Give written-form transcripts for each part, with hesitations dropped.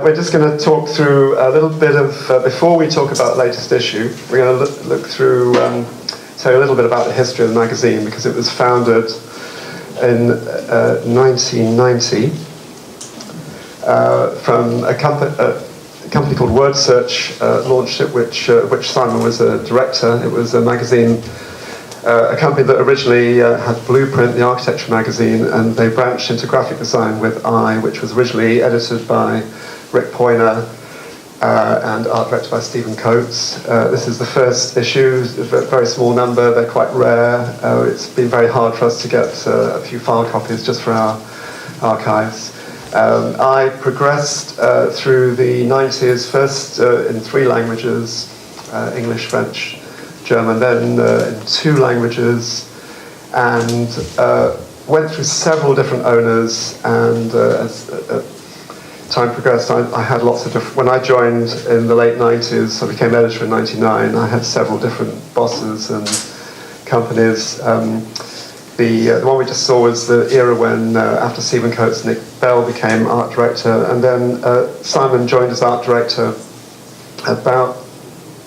We're just going to talk through a little bit of, before we talk about the latest issue, we're going to look through, tell you a little bit about the history of the magazine, because it was founded in 1990 from a company called Word Search launched it, which Simon was a director. It was a magazine, a company that originally had Blueprint, the architecture magazine, and they branched into graphic design with I, which was originally edited by Rick Poyner and art directed by Stephen Coates. This is the first issue, a very small number, they're quite rare. It's been very hard for us to get a few file copies just for our archives. I progressed through the 90s, first in 3 languages, English, French, German, then in 2 languages, and went through several different owners, and as time progressed, I had lots of different... When I joined in the late 90s, I became editor in 99, I had several different bosses and companies. The one we just saw was the era when, after Stephen Coates, Nick Bell became art director, and then Simon joined as art director about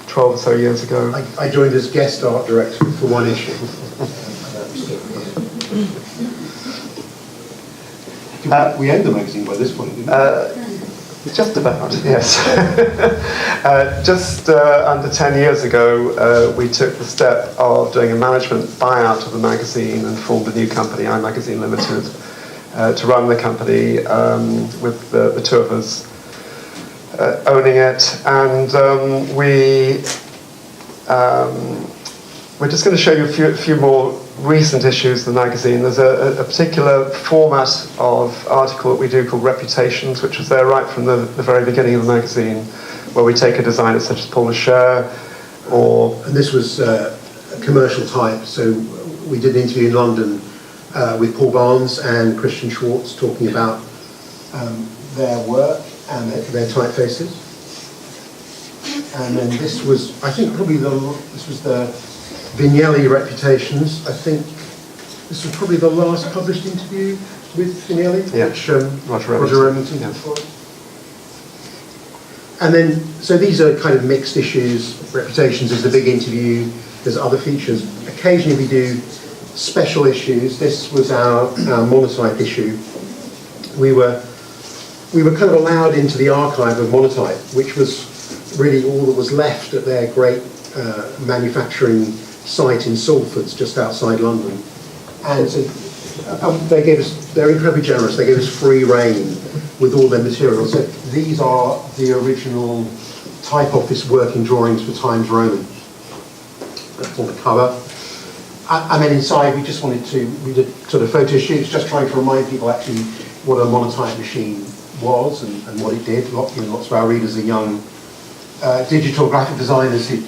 12 or so years ago. I joined as guest art director for 1 issue. We owned the magazine by this point, didn't we? Just about, yes. Just under 10 years ago, we took the step of doing a management buyout of the magazine and formed a new company, iMagazine Limited, to run the company with the 2 of us owning it. And we're just going to show you a few more recent issues of the magazine. There's a particular format of article that we do called Reputations, which was there right from the very beginning of the magazine, where we take a designer such as Paul Lecher, or... And this was a commercial type, so we did an interview in London with Paul Barnes and Christian Schwartz talking about their work and their typefaces. And then this was, I think, probably this was the Vignelli Reputations. I think this was probably the last published interview with Vignelli, which Roger Remington did for it. And then, so these are kind of mixed issues. Reputations is the big interview. There's other features. Occasionally we do special issues. This was our monotype issue. We were kind of allowed into the archive of Monotype, which was really all that was left at their great manufacturing site in Salford, just outside London. And so they're incredibly generous. They gave us free rein with all their materials. So these are the original type office working drawings for Times Roman. That's on the cover. And then inside we just wanted to, we did sort of photo shoots, just trying to remind people actually what a monotype machine was and what it did. Lots of our readers are young digital graphic designers who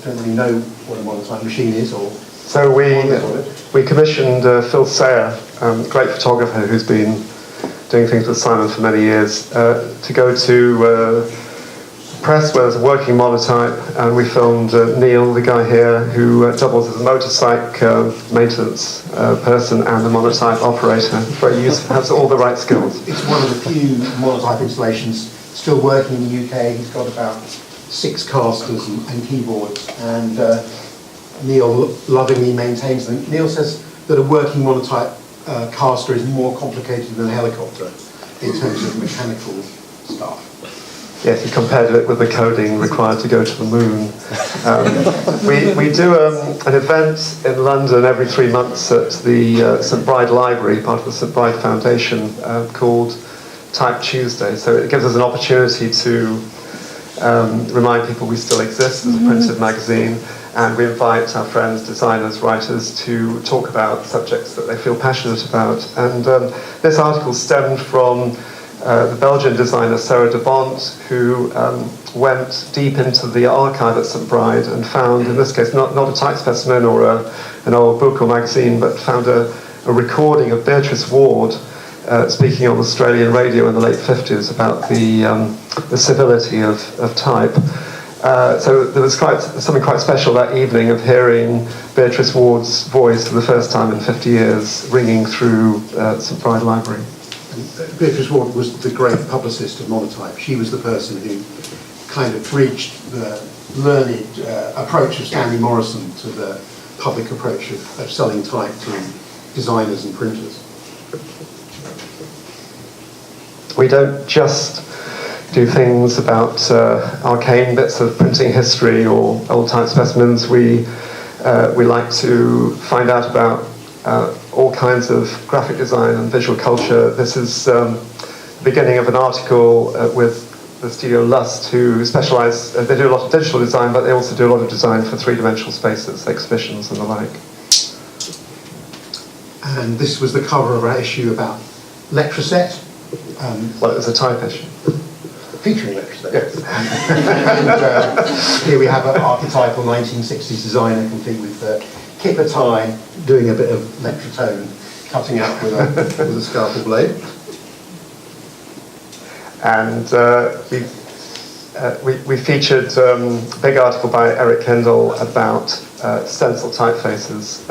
don't really know what a monotype machine is. So we commissioned Phil Sayer, great photographer who's been doing things with Simon for many years, to go to press where there's a working monotype, and we filmed Neil, the guy here, who doubles as a motorcycle maintenance person and a monotype operator. Very useful, has all the right skills. It's one of the few monotype installations still working in the UK. He's got about 6 casters and keyboards, and Neil lovingly maintains them. Neil says that a working monotype caster is more complicated than a helicopter in terms of mechanical stuff. Yes, he compared it with the coding required to go to the moon. We do an event in London every 3 months at the St Bride Library, part of the St Bride Foundation, called Type Tuesday. So it gives us an opportunity to remind people we still exist as a printed magazine, and we invite our friends, designers, writers to talk about subjects that they feel passionate about. And this article stemmed from the Belgian designer Sarah de Bont, who went deep into the archive at St Bride and found, in this case, not a type specimen or an old book or magazine, but found a recording of Beatrice Ward speaking on Australian radio in the late 50s about the civility of type. So there was something quite special that evening of hearing Beatrice Ward's voice for the first time in 50 years ringing through St Bride Library. And Beatrice Ward was the great publicist of monotype. She was the person who kind of bridged the learned approach of Stanley Morrison to the public approach of selling type to designers and printers. We don't just do things about arcane bits of printing history or old type specimens. We like to find out about all kinds of graphic design and visual culture. This is the beginning of an article with the studio Lust, who specialise, they do a lot of digital design, but they also do a lot of design for three-dimensional spaces, exhibitions and the like. And this was the cover of our issue about Lectraset. Well, it was a type issue. Featuring Lectraset. Yes. And here we have an archetypal 1960s designer complete with kipper tie, doing a bit of Lectratone, cutting out with a scalpel blade. And we featured a big article by Eric Kendall about stencil typefaces,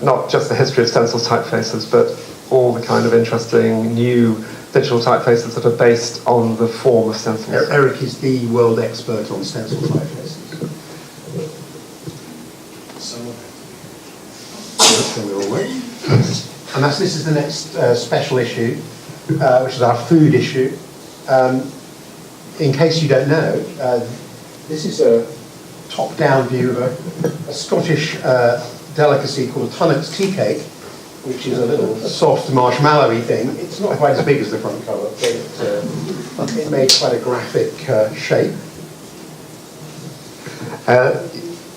not just the history of stencil typefaces, but all the kind of interesting new digital typefaces that are based on the form of stencils. Eric is the world expert on stencil typefaces. And this is the next special issue, which is our food issue. In case you don't know, this is a top-down view of a Scottish delicacy called Tunnock's tea cake, which is a little soft marshmallowy thing. It's not quite as big as the front cover, but it made quite a graphic shape.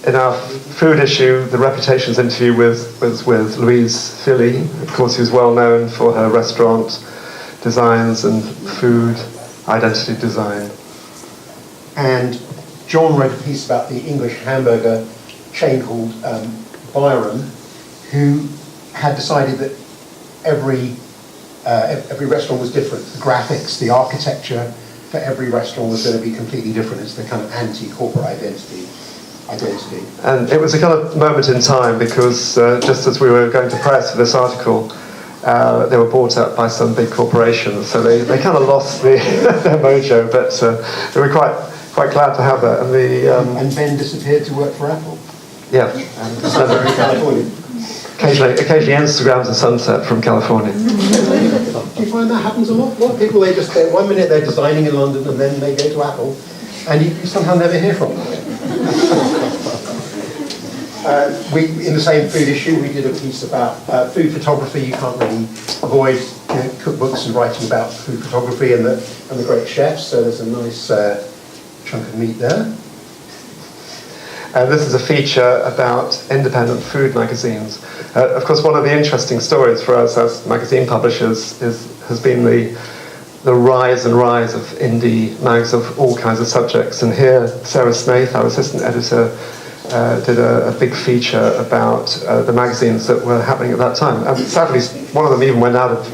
In our food issue, the Reputations interview was with Louise Philly, of course, who's well known for her restaurant designs and food identity design. And John wrote a piece about the English hamburger chain called Byron, who had decided that every restaurant was different. The graphics, the architecture for every restaurant was going to be completely different. It's the kind of anti-corporate identity. And it was a kind of moment in time because just as we were going to press for this article, they were bought up by some big corporations, so they kind of lost their mojo, but we were quite glad to have that. And Ben disappeared to work for Apple. Yeah. In California. Occasionally Instagrams a sunset from California. Do you find that happens a lot? A lot of people, they just, 1 minute they're designing in London and then they go to Apple, and you somehow never hear from them. In the same food issue, we did a piece about food photography. You can't really avoid cookbooks and writing about food photography and the great chefs, so there's a nice chunk of meat there. This is a feature about independent food magazines. Of course, one of the interesting stories for us as magazine publishers has been the rise and rise of indie mags of all kinds of subjects. And here, Sarah Snaith, our assistant editor, did a big feature about the magazines that were happening at that time. And sadly, one of them even went out of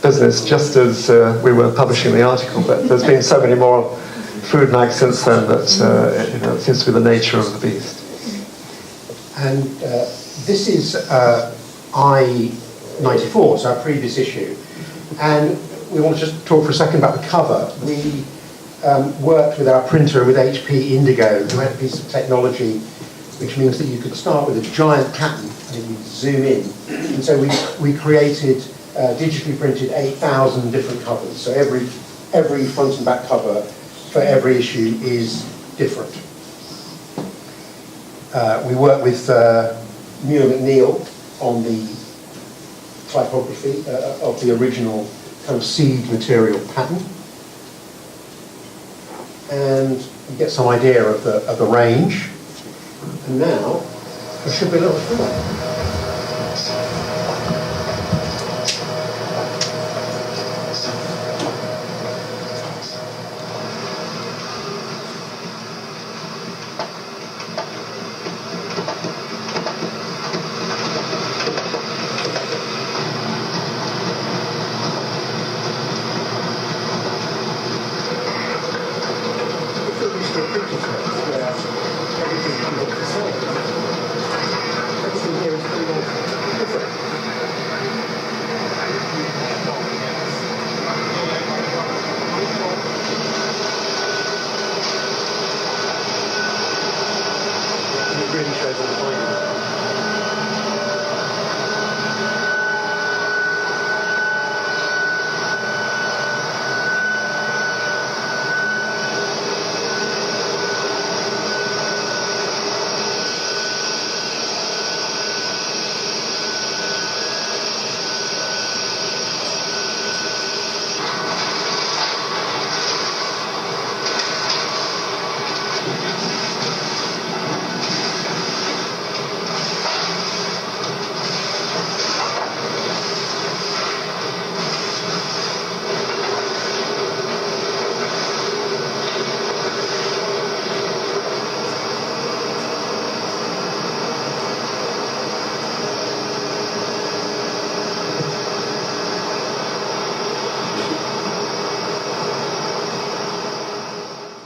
business just as we were publishing the article. But there's been so many more food mags since then that it seems to be the nature of the beast. And this is I-94, so our previous issue. And we want to just talk for a second about the cover. We worked with our printer with HP Indigo, who had a piece of technology which means that you could start with a giant pattern and it would zoom in. And so we created, digitally printed 8,000 different covers. So every front and back cover for every issue is different. We worked with Muir McNeil on the typography of the original kind of seed material pattern. And you get some idea of the range. And now, there should be a little film.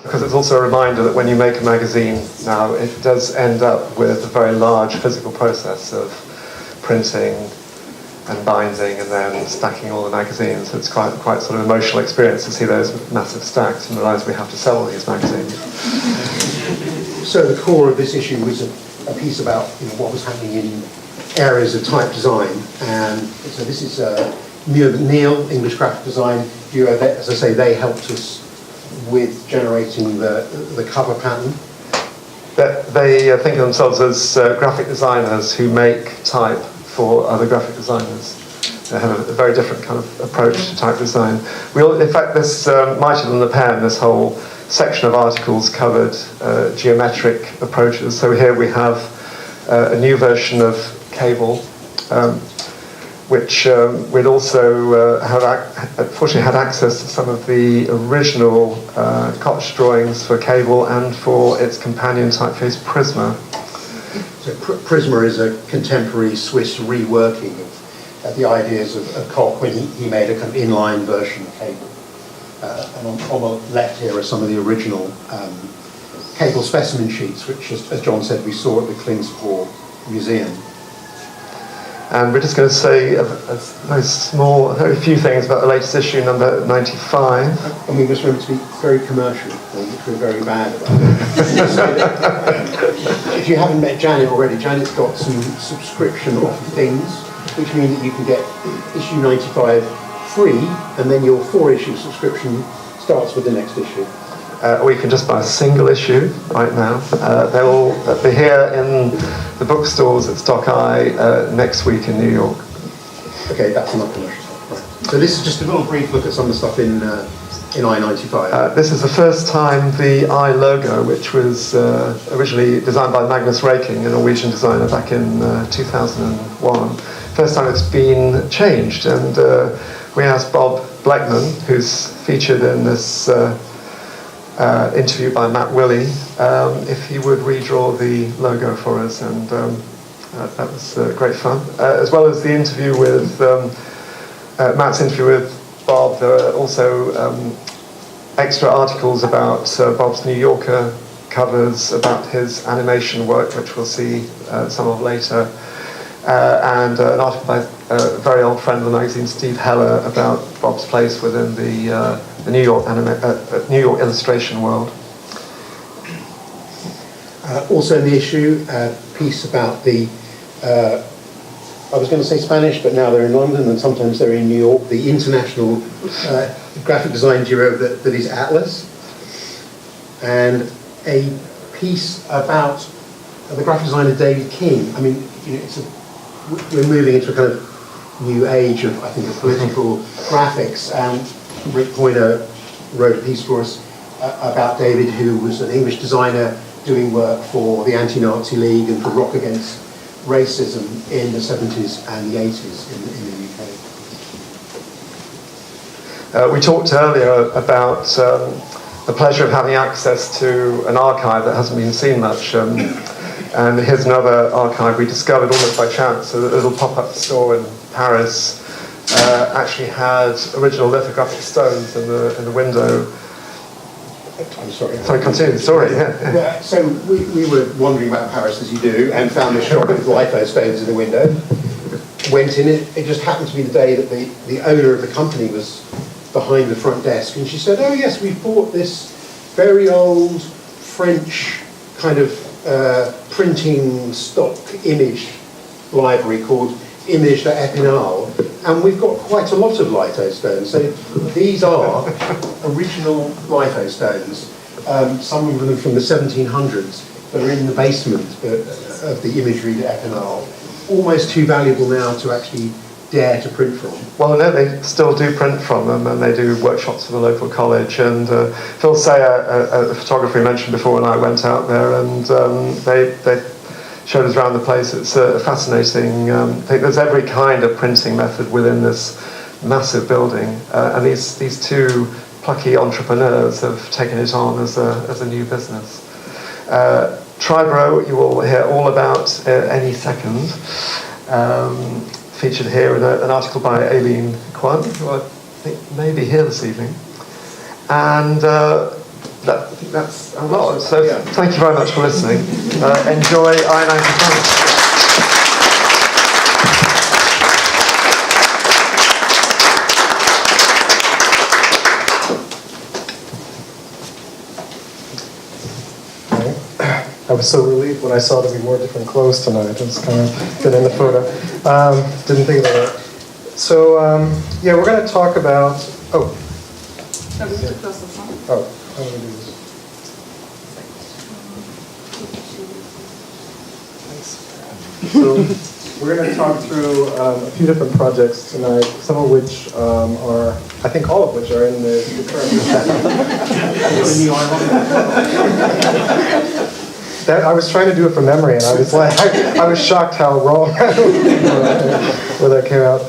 because it's also a reminder that when you make a magazine now, it does end up with a very large physical process of printing and binding and then stacking all the magazines. It's quite sort of emotional experience to see those massive stacks and realise we have to sell all these magazines. So the core of this issue was a piece about what was happening in areas of type design, and so this is Muir McNeil, English graphic design duo. As I say, they helped us with generating the cover pattern. They think of themselves as graphic designers who make type for other graphic designers. They have a very different kind of approach to type design. In fact, this Mightier Than the Pen, this whole section of articles covered geometric approaches. So here we have a new version of Cable, which we'd also fortunately had access to some of the original Koch drawings for Cable and for its companion typeface Prisma. So Prisma is a contemporary Swiss reworking of the ideas of Koch when he made a kind of inline version of Cable. And on the left here are some of the original Cable specimen sheets, which, as John said, we saw at the Klingsborg Museum. And we're just going to say a very few things about the latest issue, number 95. And we must remember to be very commercial, which we're very bad about. If you haven't met Janet already, Janet's got some subscription offer things, which mean that you can get issue 95 free, and then your 4-issue subscription starts with the next issue. Or you can just buy a single issue right now. They'll be here in the bookstores at Stock Eye next week in New York. Okay, that's enough commercial stuff. Right. So this is just a little brief look at some of the stuff in I-95. This is the first time the I logo, which was originally designed by Magnus Raking, a Norwegian designer, back in 2001. First time it's been changed, and we asked Bob Blechman, who's featured in this interview by Matt Willey, if he would redraw the logo for us, and that was great fun. As well as the interview with Matt's interview with Bob, there are also extra articles about Bob's New Yorker covers, about his animation work, which we'll see some of later, and an article by a very old friend of the magazine, Steve Heller, about Bob's place within the New York New York illustration world. Also in the issue, a piece about the, I was going to say Spanish, but now they're in London and sometimes they're in New York, the international graphic design duo that is Atlas. And a piece about the graphic designer David King. I mean, we're moving into a kind of new age of, I think, of political graphics. Rick Poynter wrote a piece for us about David, who was an English designer doing work for the Anti-Nazi League and for Rock Against Racism in the 70s and the 80s in the UK. We talked earlier about the pleasure of having access to an archive that hasn't been seen much. And here's another archive we discovered almost by chance. A little pop-up store in Paris actually had original lithographic stones in the window. I'm sorry. Sorry, continue the story. Yeah. So we were wandering about Paris, as you do, and found this shop with litho stones in the window. Went in it. It just happened to be the day that the owner of the company was behind the front desk, and she said, "Oh yes, we've bought this very old French kind of printing stock image library called Image d'Épinal, and we've got quite a lot of litho stones. So these are original litho stones, some of them from the 1700s that are in the basement of the Imagerie d'Épinal, almost too valuable now to actually dare to print from." Well, no, they still do print from them, and they do workshops for the local college. And Phil Sayer, a photographer we mentioned before, and I went out there, and they showed us around the place. It's fascinating. I think there's every kind of printing method within this massive building, and these two plucky entrepreneurs have taken it on as a new business. Triboro, you will hear all about any second. Featured here in an article by Aileen Kwan, who I think may be here this evening. And I think that's a lot. So thank you very much for listening. Enjoy Iron Performance. I was so relieved when I saw that we wore different clothes tonight. It was kind of good in the photo. Didn't think about it. So, yeah, we're going to talk about... Oh, I'm going to do this. So, we're going to talk through a few different projects tonight, some of which are, I think all of which are in the current... I was trying to do it from memory, and I was like, I was shocked how wrong where that came out.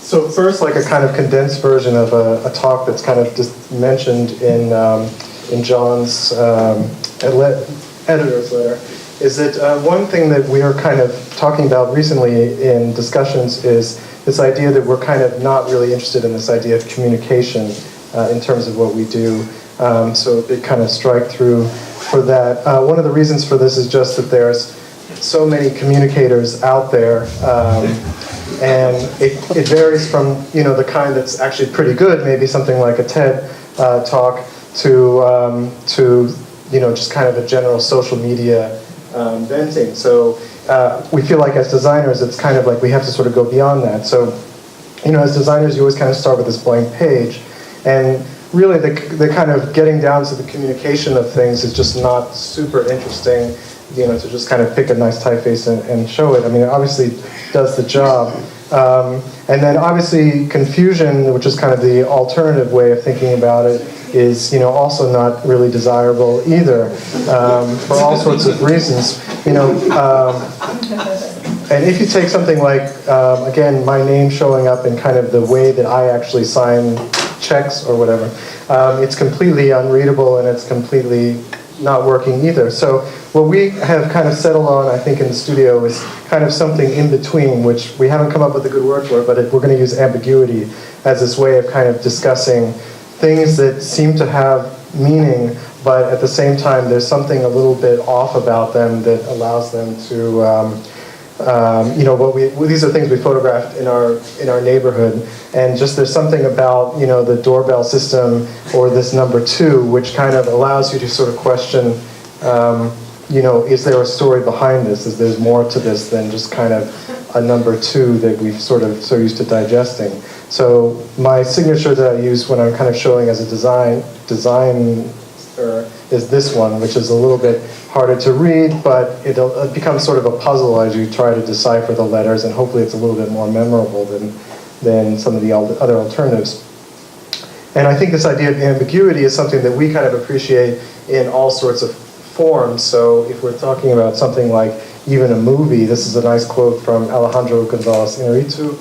So first, like a kind of condensed version of a talk that's kind of just mentioned in John's editor's letter, is that one thing that we are kind of talking about recently in discussions is this idea that we're kind of not really interested in this idea of communication in terms of what we do. So it kind of strike through for that. One of the reasons for this is just that there's so many communicators out there, and it varies from the kind that's actually pretty good, maybe something like a TED talk, to just kind of a general social media venting. So we feel like as designers, it's kind of like we have to sort of go beyond that. So as designers, you always kind of start with this blank page, and really, the kind of getting down to the communication of things is just not super interesting, to just kind of pick a nice typeface and show it. I mean, it obviously does the job. And then obviously confusion, which is kind of the alternative way of thinking about it, is also not really desirable either, for all sorts of reasons. And if you take something like, again, my name showing up in kind of the way that I actually sign checks or whatever, it's completely unreadable and it's completely not working either. So what we have kind of settled on, I think, in the studio is kind of something in between, which we haven't come up with a good word for it, but we're going to use ambiguity as this way of kind of discussing things that seem to have meaning, but at the same time there's something a little bit off about them that allows them to these are things we photographed in our neighborhood, and just there's something about the doorbell system or this number 2 which kind of allows you to sort of question, is there a story behind this? Is there more to this than just kind of a number 2 that we've sort of so used to digesting? So my signature that I use when I'm kind of showing as a designer is this one, which is a little bit harder to read, but it becomes sort of a puzzle as you try to decipher the letters, and hopefully it's a little bit more memorable than some of the other alternatives. And I think this idea of ambiguity is something that we kind of appreciate in all sorts of forms. So if we're talking about something like even a movie, this is a nice quote from Alejandro González Iñárritu,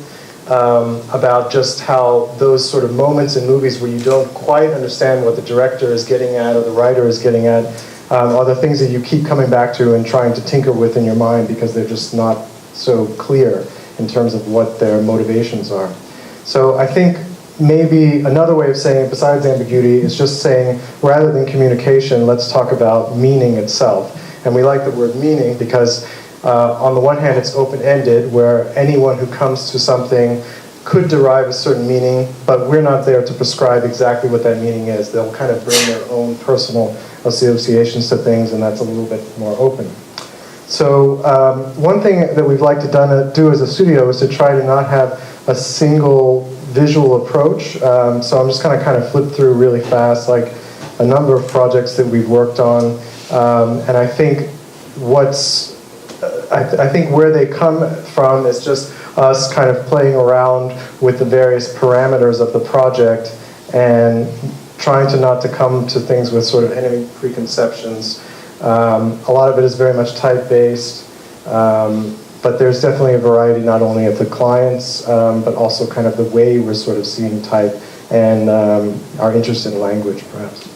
about just how those sort of moments in movies where you don't quite understand what the director is getting at or the writer is getting at are the things that you keep coming back to and trying to tinker with in your mind because they're just not so clear in terms of what their motivations are. So I think maybe another way of saying it besides ambiguity is just saying rather than communication, let's talk about meaning itself. And we like the word meaning because on the one hand, it's open-ended, where anyone who comes to something could derive a certain meaning, but we're not there to prescribe exactly what that meaning is. They'll kind of bring their own personal associations to things, and that's a little bit more open. So one thing that we've liked to do as a studio is to try to not have a single visual approach. So I'm just going to kind of flip through really fast, like a number of projects that we've worked on, and I think I think where they come from is just us kind of playing around with the various parameters of the project and trying not to come to things with sort of any preconceptions. A lot of it is very much type-based, but there's definitely a variety not only of the clients, but also kind of the way we're sort of seeing type and our interest in language, perhaps.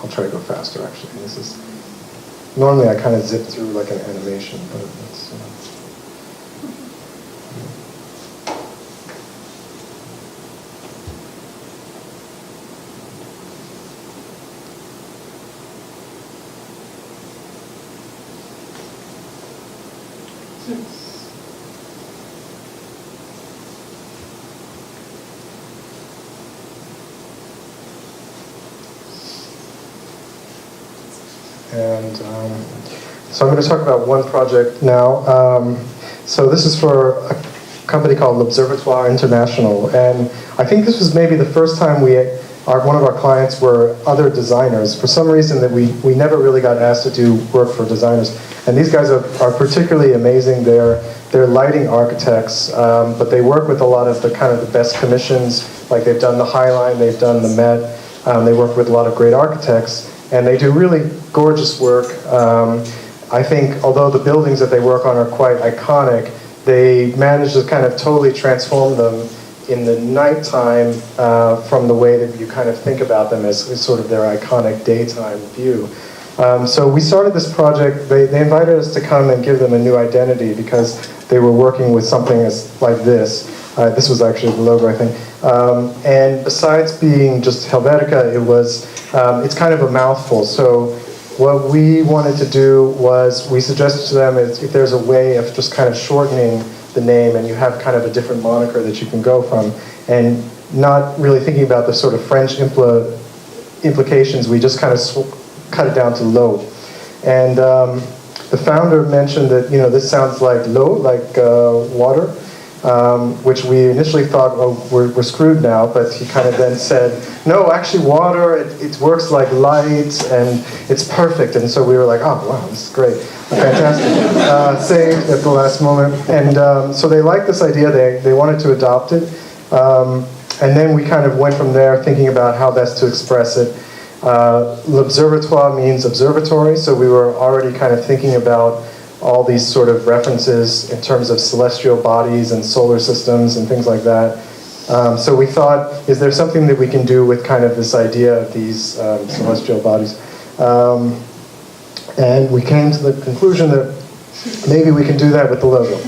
I'll try to go faster, actually. Normally I kind of zip through like an animation, but it's... And so I'm going to talk about one project now. So this is for a company called L'Observatoire International, and I think this was maybe the first time one of our clients were other designers. For some reason that we never really got asked to do work for designers. And these guys are particularly amazing. They're lighting architects, but they work with a lot of the best commissions. Like they've done the High Line, they've done the Met. They work with a lot of great architects, and they do really gorgeous work. I think although the buildings that they work on are quite iconic, they manage to kind of totally transform them in the nighttime from the way that you kind of think about them as sort of their iconic daytime view. So we started this project. They invited us to come and give them a new identity because they were working with something like this. This was actually the logo, I think. And besides being just Helvetica, it's kind of a mouthful. So what we wanted to do was we suggested to them if there's a way of just kind of shortening the name and you have kind of a different moniker that you can go from, and not really thinking about the sort of French implications, we just kind of cut it down to l'eau. And the founder mentioned that, this sounds like l'eau, like water, which we initially thought, oh, we're screwed now, but he kind of then said, no, actually water, it works like light, and it's perfect. And so we were like, oh, wow, this is great. Fantastic. Saved at the last moment. And so they liked this idea. They wanted to adopt it. And then we kind of went from there thinking about how best to express it. L'Observatoire means observatory, so we were already kind of thinking about all these sort of references in terms of celestial bodies and solar systems and things like that. So we thought, is there something that we can do with kind of this idea of these celestial bodies? And we came to the conclusion that maybe we can do that with the logo.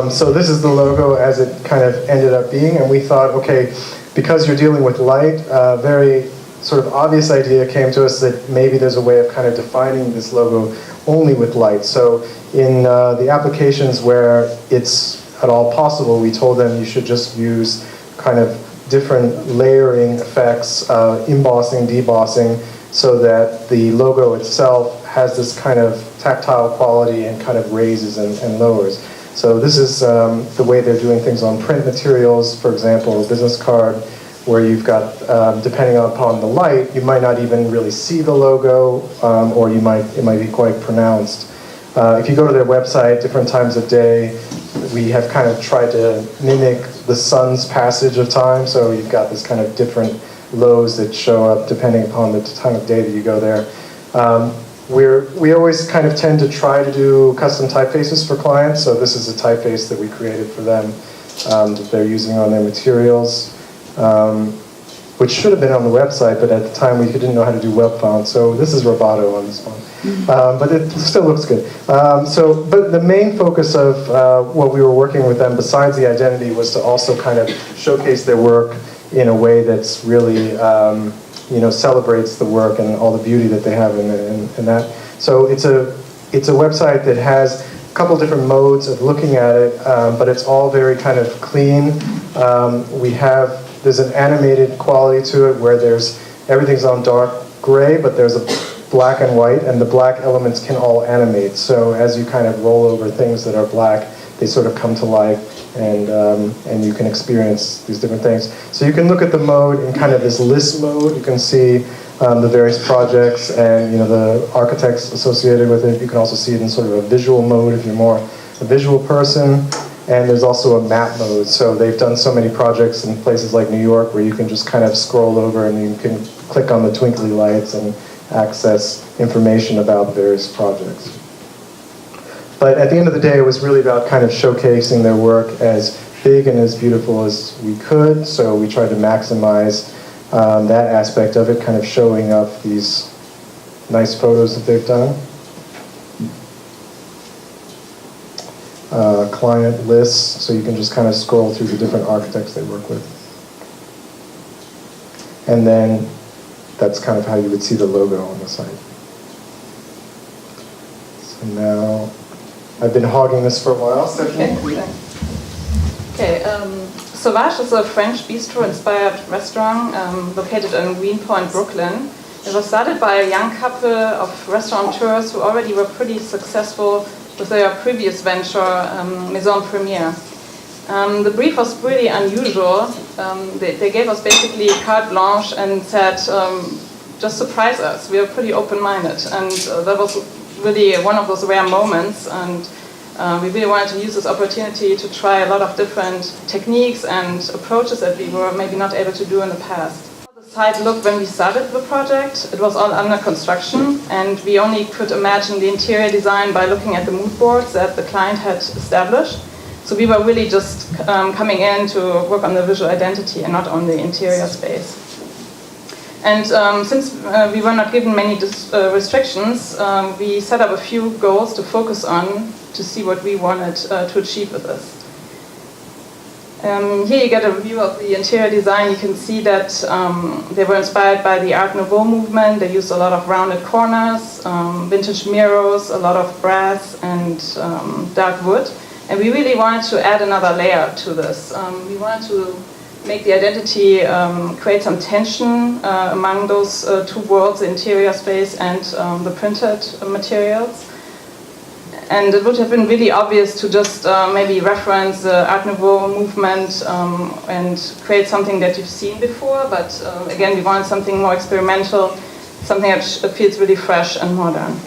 So this is the logo as it kind of ended up being, and we thought, okay, because you're dealing with light, very sort of obvious idea came to us that maybe there's a way of kind of defining this logo only with light. So in the applications where it's at all possible, we told them you should just use kind of different layering effects, embossing, debossing, so that the logo itself has this kind of tactile quality and kind of raises and lowers. So this is the way they're doing things on print materials, for example, a business card, where you've got, depending upon the light, you might not even really see the logo, or it might be quite pronounced. If you go to their website, different times of day, we have kind of tried to mimic the sun's passage of time, so you've got this kind of different lows that show up depending upon the time of day that you go there. We always kind of tend to try to do custom typefaces for clients, so this is a typeface that we created for them that they're using on their materials, which should have been on the website, but at the time we didn't know how to do web fonts, so this is Roboto on this one. But it still looks good. But the main focus of what we were working with them, besides the identity, was to also kind of showcase their work in a way that's really, celebrates the work and all the beauty that they have in that. So it's a website that has a couple different modes of looking at it, but it's all very kind of clean. There's an animated quality to it where everything's on dark gray, but there's a black and white, and the black elements can all animate. So as you kind of roll over things that are black, they sort of come to life, and you can experience these different things. So you can look at the mode in kind of this list mode. You can see the various projects and the architects associated with it. You can also see it in sort of a visual mode if you're more a visual person. And there's also a map mode. So they've done so many projects in places like New York where you can just kind of scroll over and you can click on the twinkly lights and access information about various projects. But at the end of the day, it was really about kind of showcasing their work as big and as beautiful as we could. So we tried to maximize that aspect of it, kind of showing up these nice photos that they've done. Client lists, so you can just kind of scroll through the different architects they work with. And then that's kind of how you would see the logo on the site. So now, I've been hogging this for a while, Stefanie. Okay, Sauvage is a French bistro-inspired restaurant located in Greenpoint, Brooklyn. It was started by a young couple of restaurateurs who already were pretty successful with their previous venture, Maison Premiere. The brief was pretty unusual. They gave us basically carte blanche and said, just surprise us. We are pretty open-minded, and that was really one of those rare moments. And we really wanted to use this opportunity to try a lot of different techniques and approaches that we were maybe not able to do in the past. The site looked when we started the project. It was all under construction, and we only could imagine the interior design by looking at the mood boards that the client had established. So we were really just coming in to work on the visual identity and not on the interior space. And since we were not given many restrictions, we set up a few goals to focus on to see what we wanted to achieve with this. Here you get a view of the interior design. You can see that they were inspired by the Art Nouveau movement. They used a lot of rounded corners, vintage mirrors, a lot of brass and dark wood. And we really wanted to add another layer to this. We wanted to make the identity create some tension among those two worlds, the interior space and the printed materials. And it would have been really obvious to just maybe reference the Art Nouveau movement and create something that you've seen before, but again, we wanted something more experimental, something that feels really fresh and modern.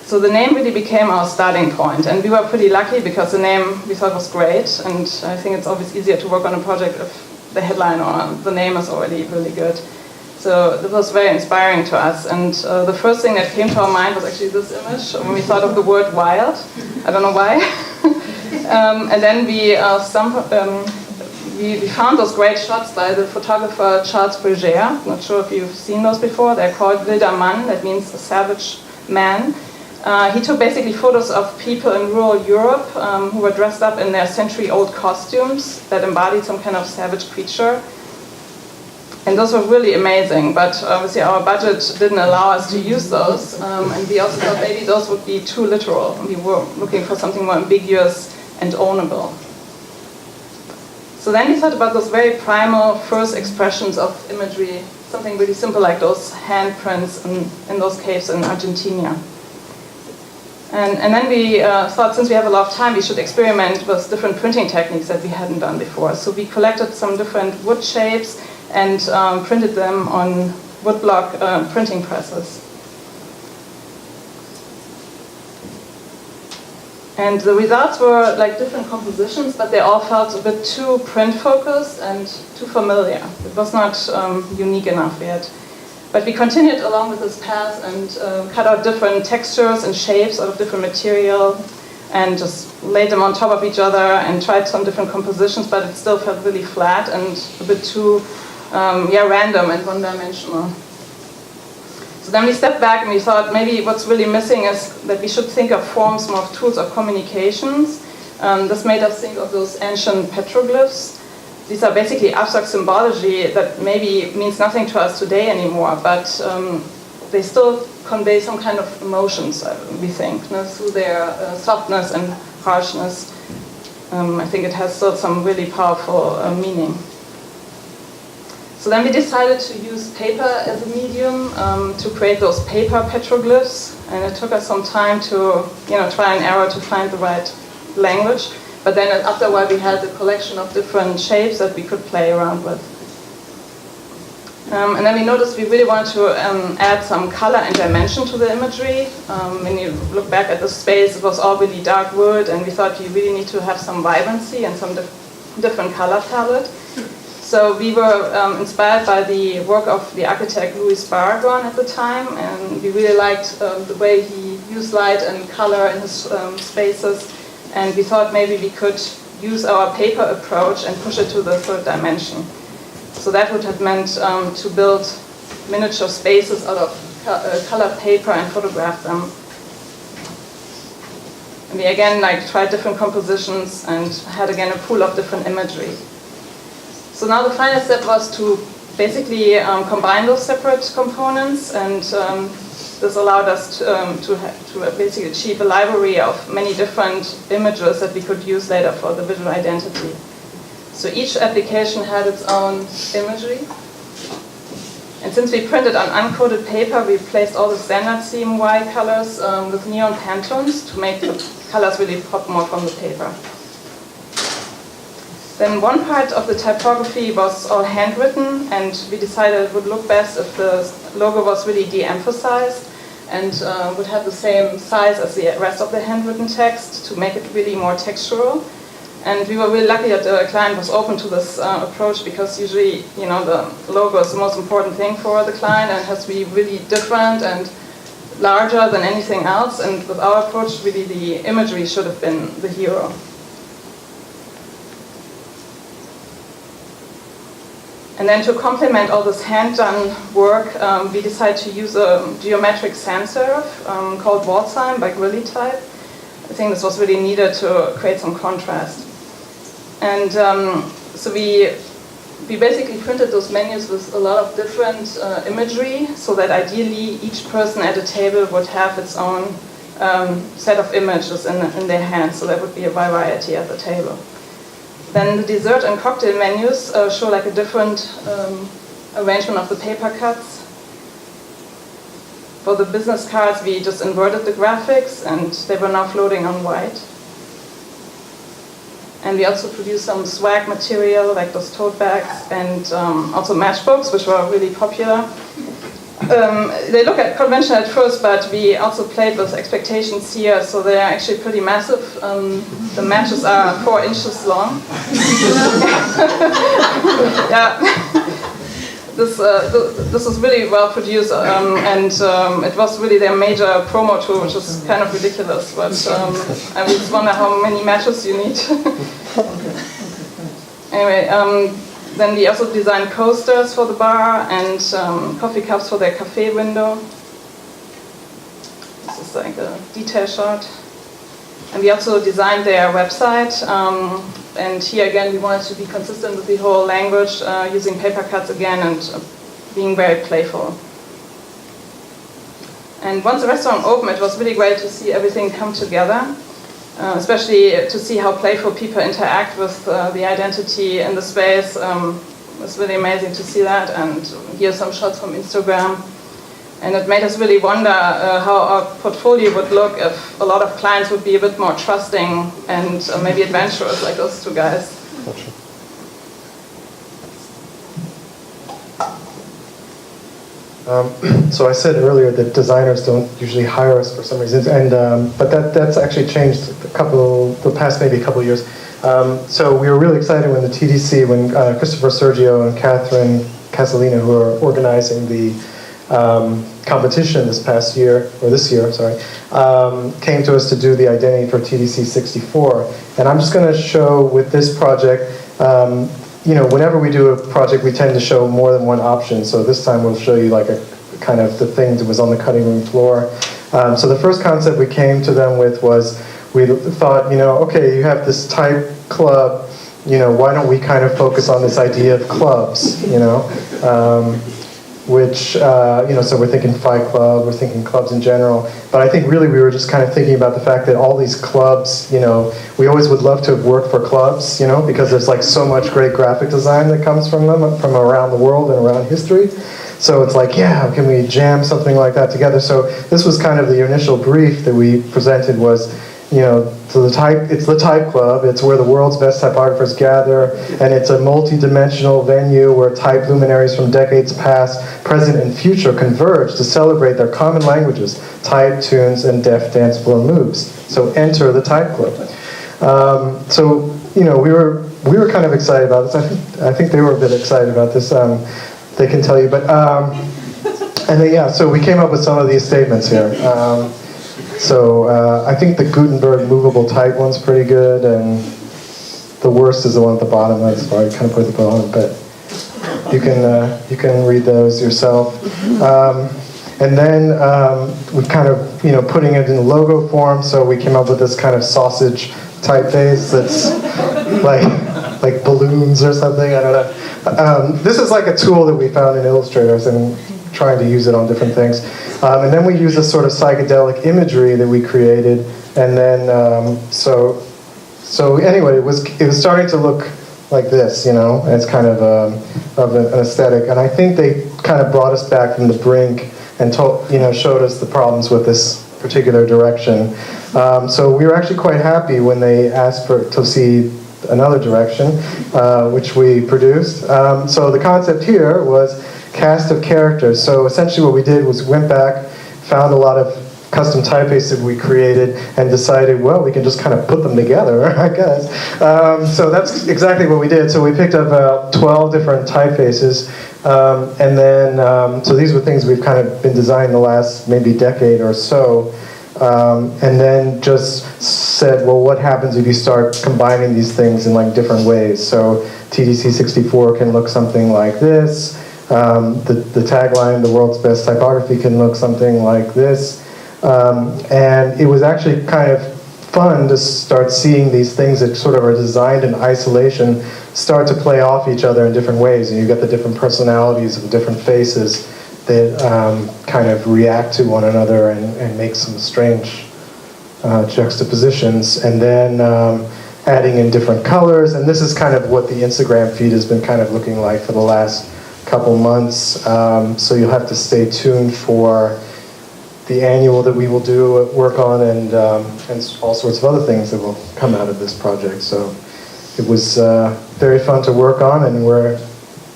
So the name really became our starting point, and we were pretty lucky because the name we thought was great, and I think it's always easier to work on a project if the headline or the name is already really good. So it was very inspiring to us, and the first thing that came to our mind was actually this image when we thought of the word wild. I don't know why. And then we found those great shots by the photographer Charles Brugère. Not sure if you've seen those before. They're called wilder Mann, that means a savage man. He took basically photos of people in rural Europe who were dressed up in their century-old costumes that embodied some kind of savage creature. And those were really amazing, but obviously our budget didn't allow us to use those. And we also thought maybe those would be too literal. We were looking for something more ambiguous and ownable. So then we thought about those very primal first expressions of imagery, something really simple like those handprints in those caves in Argentina. And then we thought, since we have a lot of time, we should experiment with different printing techniques that we hadn't done before. So we collected some different wood shapes and printed them on woodblock printing presses. And the results were like different compositions, but they all felt a bit too print-focused and too familiar. It was not unique enough yet. But we continued along with this path and cut out different textures and shapes out of different material and just laid them on top of each other and tried some different compositions, but it still felt really flat and a bit too random and one-dimensional. So then we stepped back and we thought maybe what's really missing is that we should think of forms more of tools of communications. This made us think of those ancient petroglyphs. These are basically abstract symbology that maybe means nothing to us today anymore, but they still convey some kind of emotions, we think, through their softness and harshness. I think it has still some really powerful meaning. So then we decided to use paper as a medium to create those paper petroglyphs, and it took us some time to try and error to find the right language. But then after a while we had a collection of different shapes that we could play around with. And then we noticed we really wanted to add some color and dimension to the imagery. When you look back at the space, it was all really dark wood, and we thought you really need to have some vibrancy and some different color palette. So we were inspired by the work of the architect Louis Barragon at the time, and we really liked the way he used light and color in his spaces. And we thought maybe we could use our paper approach and push it to the third dimension. So that would have meant to build miniature spaces out of colored paper and photograph them. And we again tried different compositions and had again a pool of different imagery. So now the final step was to basically combine those separate components, and this allowed us to basically achieve a library of many different images that we could use later for the visual identity. So each application had its own imagery, And since we printed on uncoated paper, we replaced all the standard CMY colors with neon Pantones to make the colors really pop more from the paper. Then one part of the typography was all handwritten, and we decided it would look best if the logo was really de-emphasized and would have the same size as the rest of the handwritten text to make it really more textural. And we were really lucky that the client was open to this approach, because usually, you know, the logo is the most important thing for the client and it has to be really different and larger than anything else. And with our approach, really the imagery should have been the hero. And then to complement all this hand-done work, we decided to use a geometric sans serif called Waltzheim by Grilly Type. I think this was really needed to create some contrast. And so we basically printed those menus with a lot of different imagery, so that ideally each person at a table would have its own set of images in their hands, so there would be a variety at the table. Then the dessert and cocktail menus show like a different arrangement of the paper cuts. For the business cards, we just inverted the graphics and they were now floating on white. And we also produced some swag material like those tote bags and also matchbooks, which were really popular. They look conventional at first, but we also played with expectations here, so they're actually pretty massive. The matches are 4 inches long. Yeah. This was really well produced, and it was really their major promo tool, which is kind of ridiculous, but I just wonder how many matches you need. Anyway, then we also designed coasters for the bar and coffee cups for their cafe window. This is like a detail shot. And we also designed their website. And here again, we wanted to be consistent with the whole language, using paper cuts again and being very playful. And once the restaurant opened, it was really great to see everything come together, especially to see how playful people interact with the identity in the space. It was really amazing to see that, and here are some shots from Instagram. And it made us really wonder how our portfolio would look if a lot of clients would be a bit more trusting and maybe adventurous like those two guys. Gotcha. So I said earlier that designers don't usually hire us for some reasons, and but that's actually changed the past maybe a couple of years. So we were really excited when the TDC, when Christopher Sergio and Catherine Casalina, who are organizing the competition this year, came to us to do the identity for TDC 64. And I'm just going to show with this project, whenever we do a project, we tend to show more than one option. So this time we'll show you like a kind of the thing that was on the cutting room floor. So the first concept we came to them with was, we thought, okay, you have this type club, why don't we kind of focus on this idea of clubs, so we're thinking Fight Club, we're thinking clubs in general. But I think really we were just kind of thinking about the fact that all these clubs, we always would love to have worked for clubs, because there's like so much great graphic design that comes from them, from around the world and around history. So it's like, yeah, can we jam something like that together? So this was kind of the initial brief that we presented was, it's the Type Club. It's where the world's best typographers gather, and it's a multi-dimensional venue where type luminaries from decades past, present, and future converge to celebrate their common languages, type, tunes, and deft danceable moves. So enter the Type Club. We were kind of excited about this. I think they were a bit excited about this. They can tell you, but so we came up with some of these statements here. I think the Gutenberg movable type one's pretty good, and the worst is the one at the bottom. That's why I kind of put the bottom, but you can read those yourself. And then we kind of putting it in logo form. So we came up with this kind of sausage typeface that's like balloons or something. I don't know. This is like a tool that we found in illustrators and trying to use it on different things. And then we use this sort of psychedelic imagery that we created, and then so anyway, it was starting to look like this, and it's kind of an aesthetic. And I think they kind of brought us back from the brink and showed us the problems with this particular direction. So we were actually quite happy when they asked to see another direction, which we produced. So the concept here was cast of characters. So essentially what we did was went back, found a lot of custom typefaces we created, and decided, well, we can just kind of put them together, I guess. So that's exactly what we did. So we picked up about 12 different typefaces, and then, so these were things we've kind of been designing the last maybe decade or so, and then just said, well, what happens if you start combining these things in like different ways? So TDC 64 can look something like this. The tagline, the world's best typography, can look something like this. And it was actually kind of fun to start seeing these things that sort of are designed in isolation start to play off each other in different ways. And you get the different personalities and different faces that kind of react to one another and make some strange juxtapositions. And then adding in different colors. And this is kind of what the Instagram feed has been kind of looking like for the last couple months. So you'll have to stay tuned for the annual that we will do work on, and all sorts of other things that will come out of this project. So it was very fun to work on, and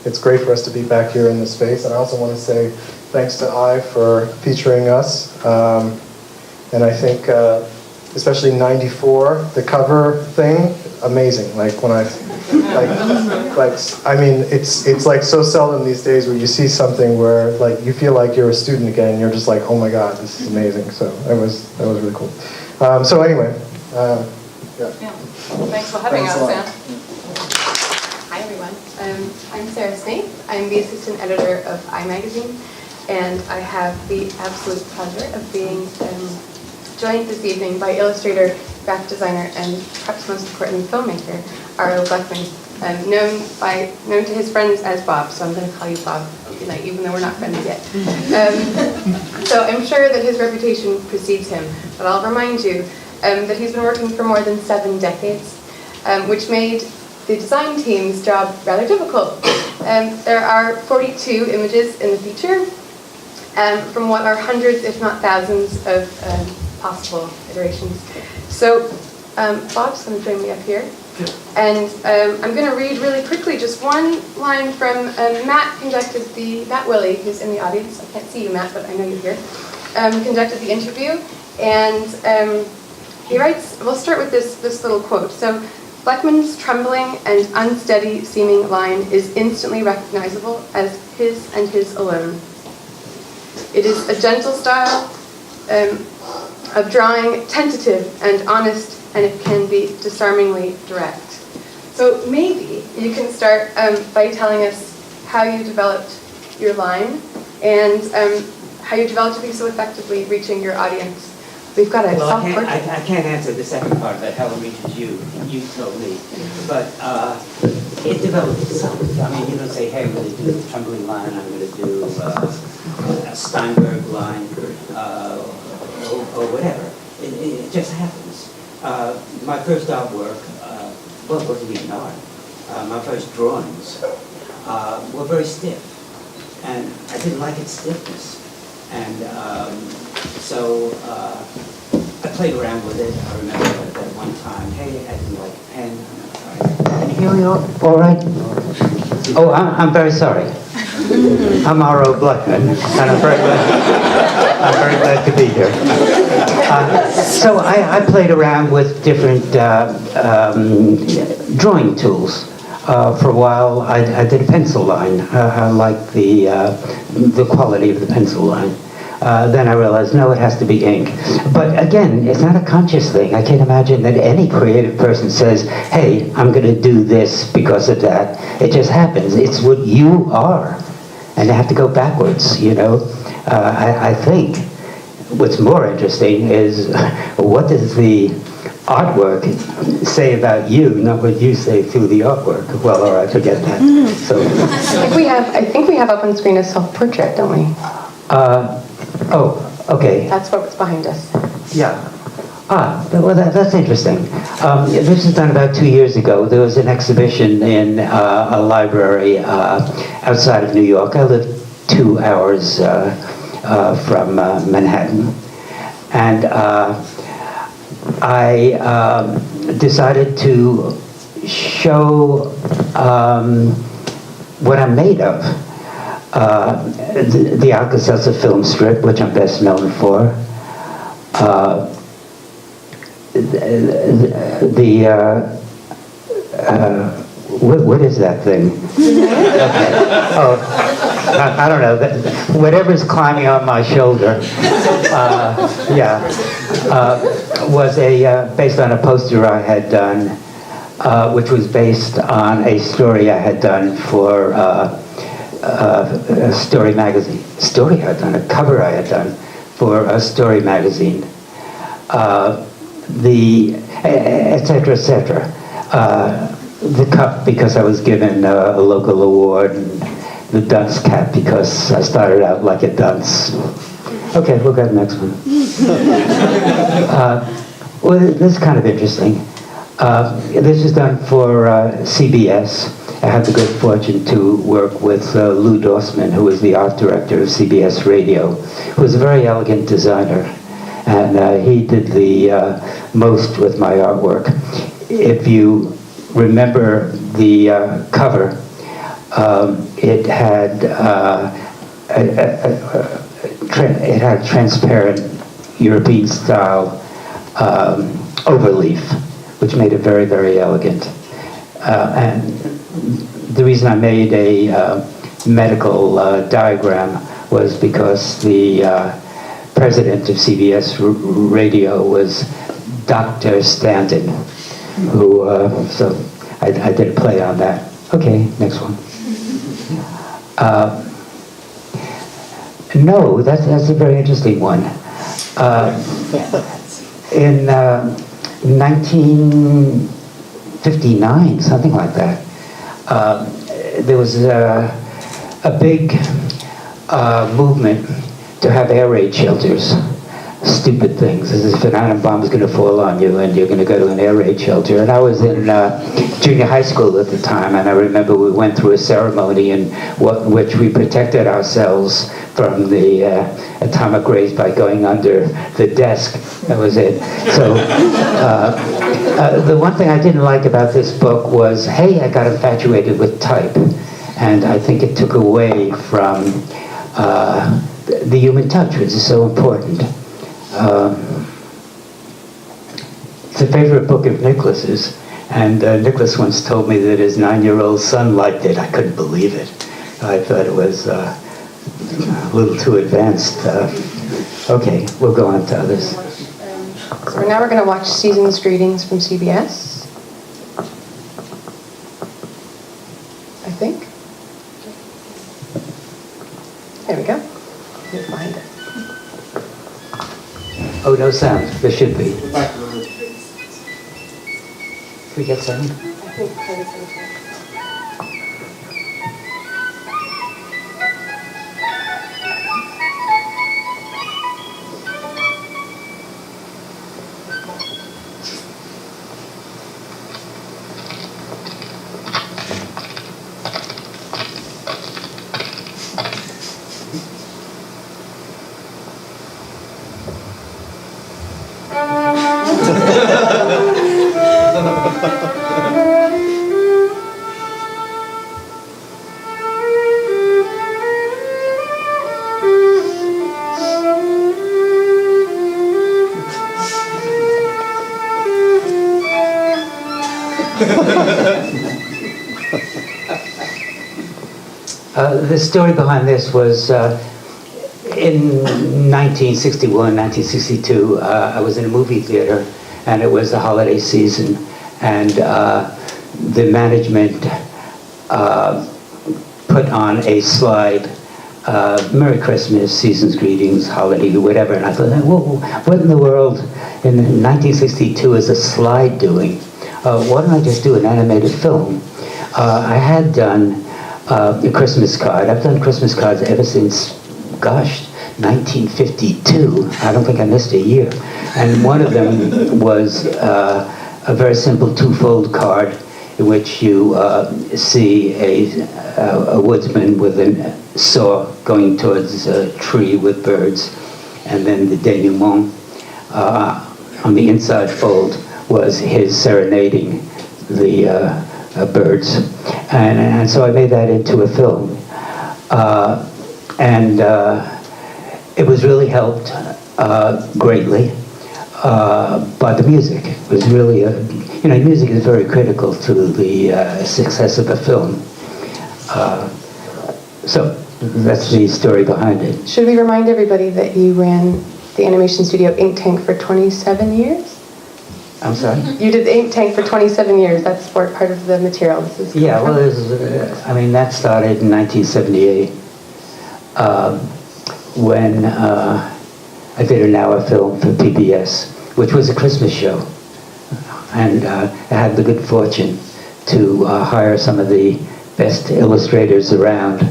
it's great for us to be back here in this space. And I also want to say thanks to for featuring us. And I think especially 94, the cover thing, amazing. Like when I mean, it's like so seldom these days where you see something where like you feel like you're a student again, and you're just like, oh my God, this is amazing. So that was really cool. So anyway, yeah. Thanks for having us. Yeah. Hi everyone. I'm Sarah Snape. I'm the assistant editor of iMagazine, and I have the absolute pleasure of being joined this evening by illustrator, graphic designer, and perhaps most importantly, filmmaker, R.O. Blechman, known to his friends as Bob, so I'm going to call you Bob tonight, even though we're not friends yet. So I'm sure that his reputation precedes him, but I'll remind you that he's been working for more than 7 decades, which made the design team's job rather difficult. There are 42 images in the feature, from what are hundreds, if not thousands, of possible iterations. So Bob's going to join me up here. And I'm going to read really quickly just one line from Matt Willie, who's in the audience. I can't see you, Matt, but I know you're here. Conducted the interview, and he writes, we'll start with this little quote. So, Blechman's trembling and unsteady seeming line is instantly recognizable as his and his alone. It is a gentle style of drawing, tentative and honest, and it can be disarmingly direct. So maybe you can start by telling us how you developed your line and how you developed to be so effectively reaching your audience. We've got a self-portrait. I can't answer the second part about how it reaches you. You told me. But it developed itself. I mean, you don't say, hey, I'm going to do a trembling line, I'm going to do a Steinberg line, or whatever. It just happens. My first artwork, well, it wasn't even art. My first drawings were very stiff, and I didn't like its stiffness. And so I played around with it. I remember that one time, hey, I didn't like a pen. Can you hear me all right? Oh, I'm very sorry. I'm R.O. Blechman, and I'm very glad to be here. So I played around with different drawing tools. For a while, I did a pencil line. I liked the quality of the pencil line. Then I realized, no, it has to be ink. But again, it's not a conscious thing. I can't imagine that any creative person says, hey, I'm going to do this because of that. It just happens. It's what you are. And they have to go backwards, you know. I think what's more interesting is what does the artwork say about you, not what you say through the artwork. Well, all right, forget that. So I think we have up on screen a self-portrait, don't we? Oh, okay. That's what's behind us. Yeah. Well, that's interesting. This was done about 2 years ago. There was an exhibition in a library outside of New York. I lived 2 hours from Manhattan. And I decided to show what I'm made of. The Alka-Seltzer film strip, which I'm best known for. What is that thing? Okay. Oh, I don't know. Whatever's climbing on my shoulder, was based on a poster I had done, which was based on a story I had done for a Story magazine. A cover I had done for a Story magazine. Et cetera, et cetera. The cup because I was given a local award, and the dunce cap because I started out like a dunce. Okay, we'll go to the next one. Well, this is kind of interesting. This is done for CBS. I had the good fortune to work with Lou Dorsman, who was the art director of CBS Radio, who was a very elegant designer. And he did the most with my artwork. If you remember the cover, it had transparent European style overleaf, which made it very, very elegant. And the reason I made a medical diagram was because the president of CBS Radio was Dr. Stanton, who, so I did a play on that. Okay, next one. No, that's a very interesting one. In 1959, something like that, there was a big movement to have air raid shelters. Stupid things, as if an atom bomb is going to fall on you and you're going to go to an air raid shelter. And I was in junior high school at the time, and I remember we went through a ceremony in which we protected ourselves from the atomic rays by going under the desk. That was it. So the one thing I didn't like about this book was, hey, I got infatuated with type, and I think it took away from the human touch, which is so important. It's a favorite book of Nicholas's, and Nicholas once told me that his 9-year-old son liked it. I couldn't believe it. I thought it was a little too advanced. Okay, we'll go on to others. So now we're going to watch Season's Greetings from CBS, I think. There we go. Let me find it. Oh, no sound. There should be. Can we get sound? I think Curtis is there. The story behind this was in 1961, 1962, I was in a movie theater, and it was the holiday season, and the management put on a slide, Merry Christmas, Season's Greetings, Holiday, whatever, and I thought, whoa, what in the world in 1962 is a slide doing? Why don't I just do an animated film? I had done a Christmas card. I've done Christmas cards ever since, gosh, 1952. I don't think I missed a year. And one of them was a very simple two-fold card. in which you see a woodsman with a saw going towards a tree with birds, and then the denouement on the inside fold was his serenading the birds. And so I made that into a film. It was really helped greatly by the music. It was really, music is very critical to the success of a film. So that's the story behind it. Should we remind everybody that you ran the animation studio Ink Tank for 27 years? I'm sorry? You did the Ink Tank for 27 years. That's part of the material. This is Yeah, well, that started in 1978 when I did an hour film for PBS, which was a Christmas show. And I had the good fortune to hire some of the best illustrators around.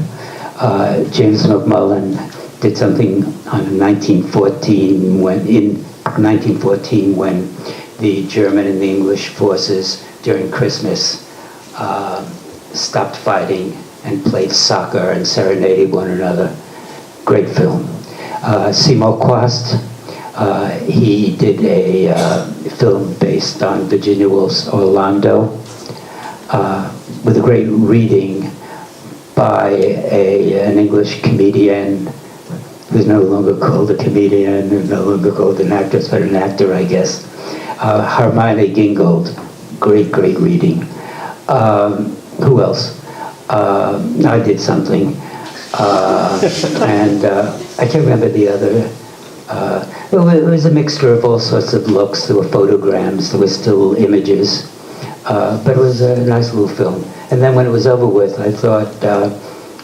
James McMullen did something in 1914 when the German and the English forces during Christmas stopped fighting and played soccer and serenaded one another. Great film. Seymour Quast, he did a film based on Virginia Woolf's Orlando with a great reading by an English comedian who's no longer called a comedian and no longer called an actress, but an actor, I guess. Hermione Gingold, great reading. Who else? I did something. And I can't remember the other. Well, it was a mixture of all sorts of looks. There were photograms, there were still images. But it was a nice little film. And then when it was over with, I thought,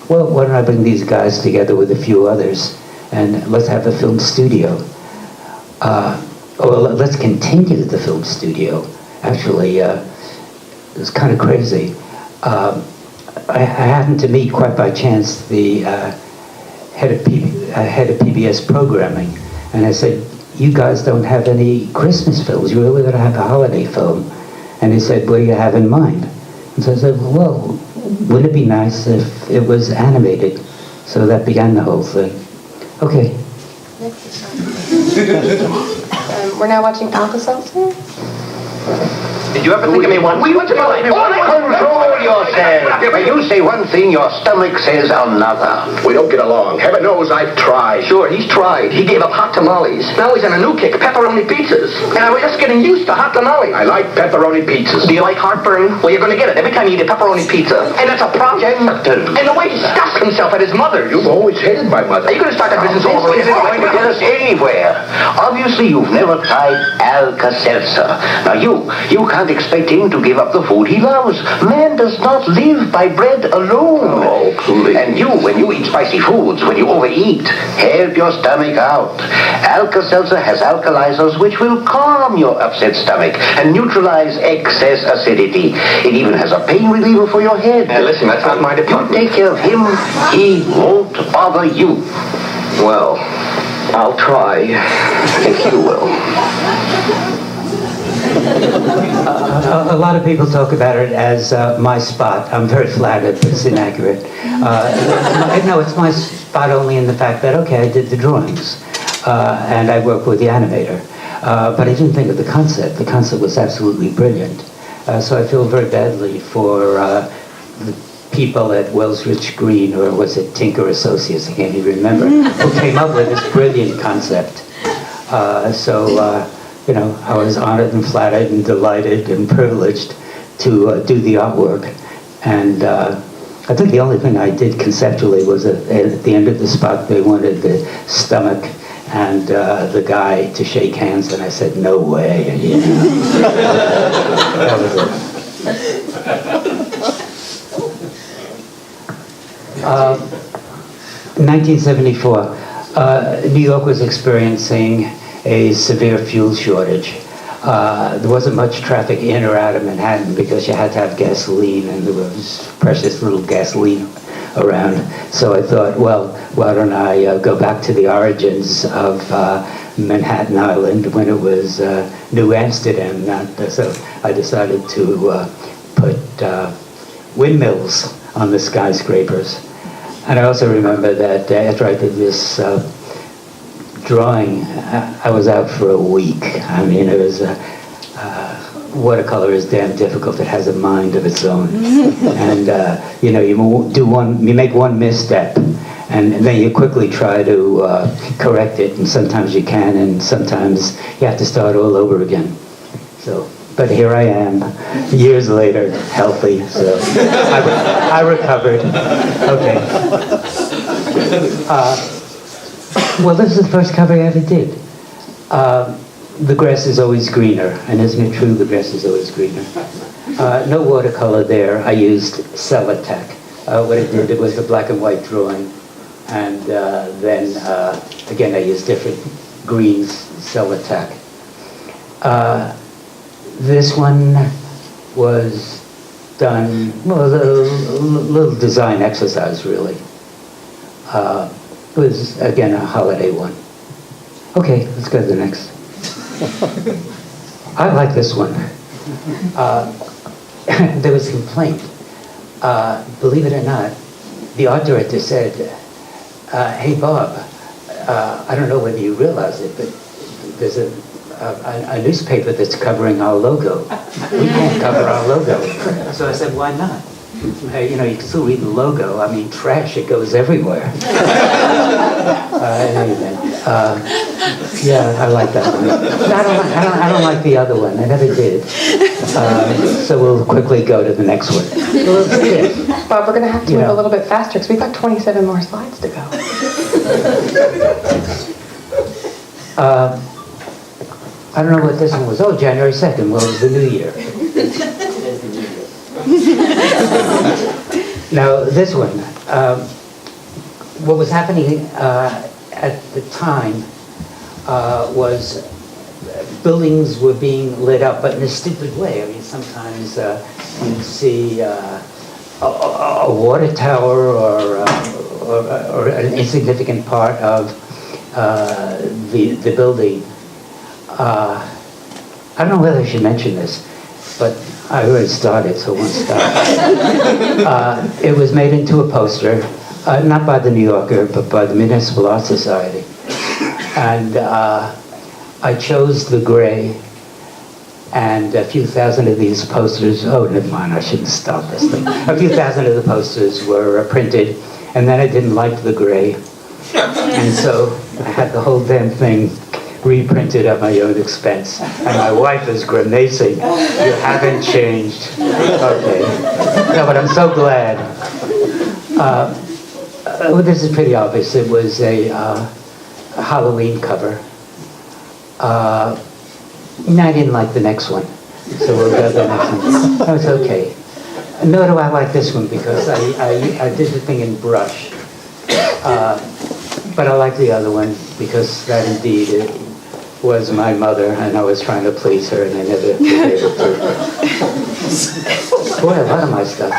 well, why don't I bring these guys together with a few others and let's have a film studio. Or let's continue the film studio. Actually, it was kind of crazy. I happened to meet, quite by chance, the head of PBS programming, and I said, you guys don't have any Christmas films, you really gotta have a holiday film. And he said, what do you have in mind? And so I said, well, wouldn't it be nice if it was animated? So that began the whole thing. Okay. We're now watching Alka-Seltzer. Did you ever think of me once? Control yourself. When you say one thing, your stomach says another. We don't get along. Heaven knows I've tried. Sure, he's tried. He gave up hot tamales. Now he's on a new kick, pepperoni pizzas. And we're just getting used to hot tamales. I like pepperoni pizzas. Do you like heartburn? Well, you're going to get it every time you eat a pepperoni pizza. And that's a problem. And the way he stuffs himself at his mother's. You've always hated my mother. Are you going to start that business all over again? This isn't going to get us anywhere. Obviously, you've never tried Alka-Seltzer. Now, you can't expect him to give up the food he loves. Man does not live by bread alone. Oh, please. And when you eat spicy foods, when you overeat, help your stomach out. Alka-Seltzer has alkalizers which will calm your upset stomach and neutralize excess acidity. It even has a pain reliever for your head. Listen, that's not my department. You take care of him, he won't bother you. Well, I'll try, if you will. A lot of people talk about it as my spot. I'm very flattered, but it's inaccurate. No, it's my spot only in the fact that, okay, I did the drawings, and I worked with the animator, but I didn't think of the concept. The concept was absolutely brilliant. So I feel very badly for the people at Wellsrich Green, or was it Tinker Associates, I can't even remember, who came up with this brilliant concept. I was honored and flattered and delighted and privileged to do the artwork. And I think the only thing I did conceptually was at the end of the spot, they wanted the stomach and the guy to shake hands, and I said, no way. And, that was it. 1974, New York was experiencing a severe fuel shortage. There wasn't much traffic in or out of Manhattan because you had to have gasoline, and there was precious little gasoline around. So I thought, well, why don't I go back to the origins of Manhattan Island when it was New Amsterdam. So I decided to put windmills on the skyscrapers. And I also remember that after I did this drawing, I was out for a week. I mean, it was watercolor is damn difficult. It has a mind of its own, and you know, you make one misstep, and then you quickly try to correct it. And sometimes you can, and sometimes you have to start all over again. So, but here I am, years later, healthy. So I recovered. Okay. Well, this is the first cover I ever did. The grass is always greener, and isn't it true, the grass is always greener? No watercolor there. I used Celotac. What I did was the black and white drawing, and then again I used different greens, Celotac. This one was done, well, a little design exercise, really. It was, again, a holiday one. Okay, let's go to the next. I like this one. There was a complaint. Believe it or not, the art director said, hey Bob, I don't know whether you realize it, but there's a newspaper that's covering our logo. We can't cover our logo. So I said, why not? You know, you can still read the logo. I mean, trash, it goes everywhere. Yeah, I like that one. I don't like the other one. I never did. So we'll quickly go to the next one. Bob, we're going to have to move a little bit faster because we've got 27 more slides to go. I don't know what this one was. Oh, January 2nd. Well, it was the New Year. Now, this one. What was happening at the time was buildings were being lit up, but in a stupid way. I mean, sometimes you'd see a water tower or an insignificant part of the building. I don't know whether I should mention this, but I already started, so I won't stop. It was made into a poster, not by the New Yorker, but by the Municipal Art Society. And I chose the gray, and a few thousand of these posters, oh, never mind, I shouldn't stop this thing. A few thousand of the posters were printed, and then I didn't like the gray. And so I had the whole damn thing reprinted at my own expense. And my wife is grimacing. You haven't changed. Okay. No, but I'm so glad. Well, this is pretty obvious. It was a Halloween cover. No, I didn't like the next one. So we'll go to the next one. That was okay. Nor do I like this one because I did the thing in brush. But I like the other one because that indeed it was my mother, and I was trying to please her, and I never was able to. Boy, a lot of my stuff.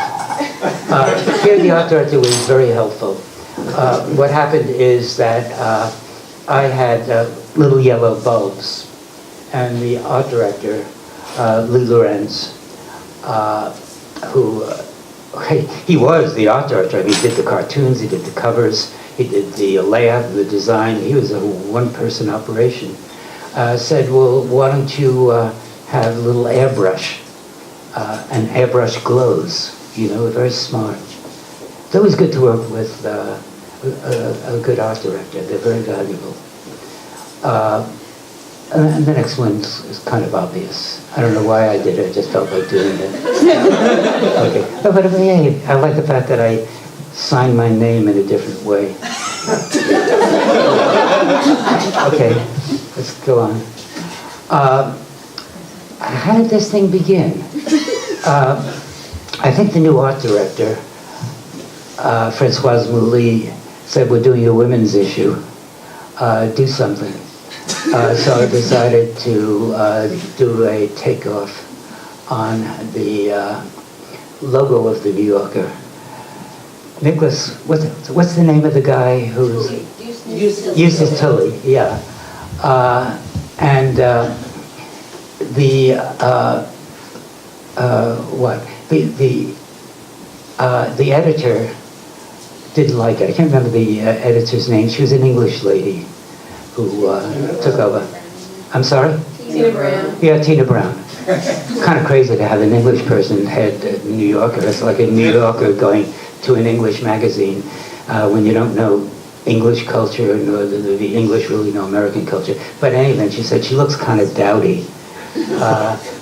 Here, the art director was very helpful. What happened is that I had little yellow bulbs, and the art director, Lee Lorenz, who he was the art director. I mean, he did the cartoons, he did the covers, he did the layout, the design. He was a one-person operation. Said, well, why don't you have a little airbrush? And airbrush glows, you know, very smart. It's always good to work with a good art director. They're very valuable. And the next one is kind of obvious. I don't know why I did it, I just felt like doing it. Okay, no, but I like the fact that I signed my name in a different way. Okay, let's go on. How did this thing begin? I think the new art director, Françoise Mouly, said, we're doing a women's issue. Do something. So I decided to do a takeoff on the logo of the New Yorker. Nicholas, what's the name of the guy who's... Eustace Tully, yeah. And what? The editor didn't like it. I can't remember the editor's name. She was an English lady who took over. I'm sorry? Tina Brown. Yeah, Tina Brown. Kind of crazy to have an English person head New Yorker. It's like a New Yorker going to an English magazine when you don't know English culture, nor the English really know American culture. But in any event, she said she looks kind of dowdy.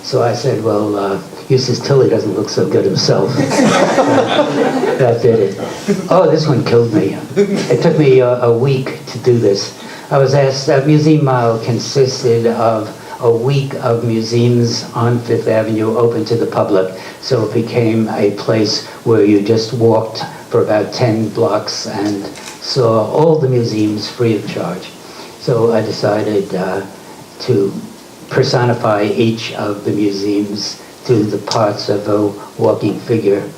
So I said, well, Eustace Tilley doesn't look so good himself. That did it. Oh, this one killed me. It took me a week to do this. I was asked, Museum Mile consisted of a week of museums on Fifth Avenue open to the public. So it became a place where you just walked for about 10 blocks and saw all the museums free of charge. So I decided to personify each of the museums to the parts of a walking figure.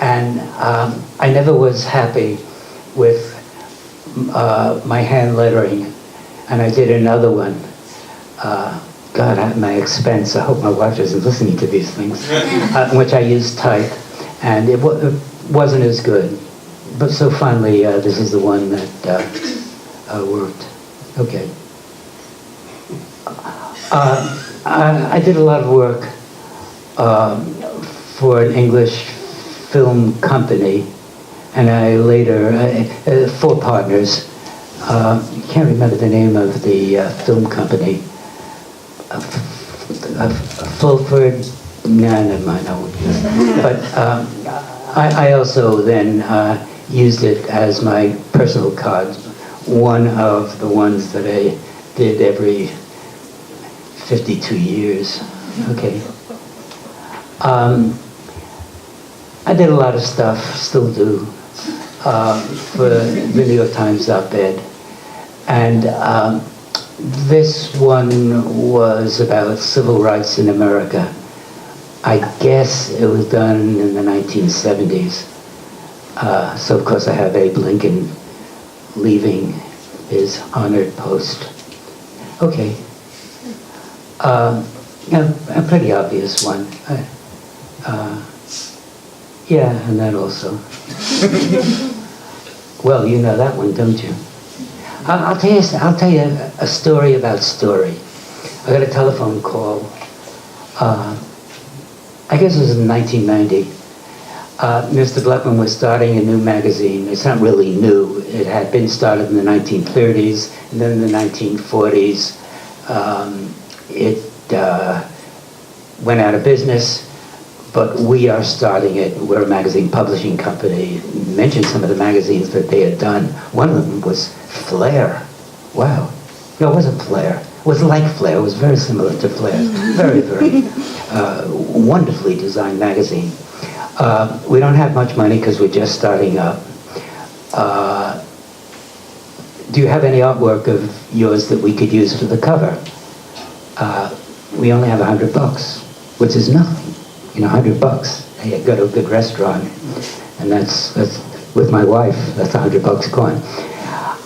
And I never was happy with my hand lettering, and I did another one. God, at my expense, I hope my wife isn't listening to these things, in which I used type, and it wasn't as good. But so finally, this is the one that worked. Okay. I did a lot of work for an English film company, and I later, 4 partners, can't remember the name of the film company, Fulford, no, never mind, I won't do it. But I also then used it as my personal card, one of the ones that I did every 52 years. Okay. I did a lot of stuff, still do, for the New York Times op-ed. And this one was about civil rights in America. I guess it was done in the 1970s. So of course I have Abe Lincoln leaving his honored post. Okay. A pretty obvious one. Yeah, and that also. Well, you know that one, don't you? I'll tell you a story about story. I got a telephone call. I guess it was in 1990. Mr. Blechman was starting a new magazine. It's not really new. It had been started in the 1930s, and then in the 1940s, it went out of business. But we are starting it. We're a magazine publishing company. Mentioned some of the magazines that they had done. One of them was Flair. Wow. No, it wasn't Flair. It was like Flair. It was very similar to Flair. Very, very wonderfully designed magazine. We don't have much money because we're just starting up. Do you have any artwork of yours that we could use for the cover? We only have $100, which is nothing. You know, $100. I go to a good restaurant, and that's with my wife. That's $100 gone.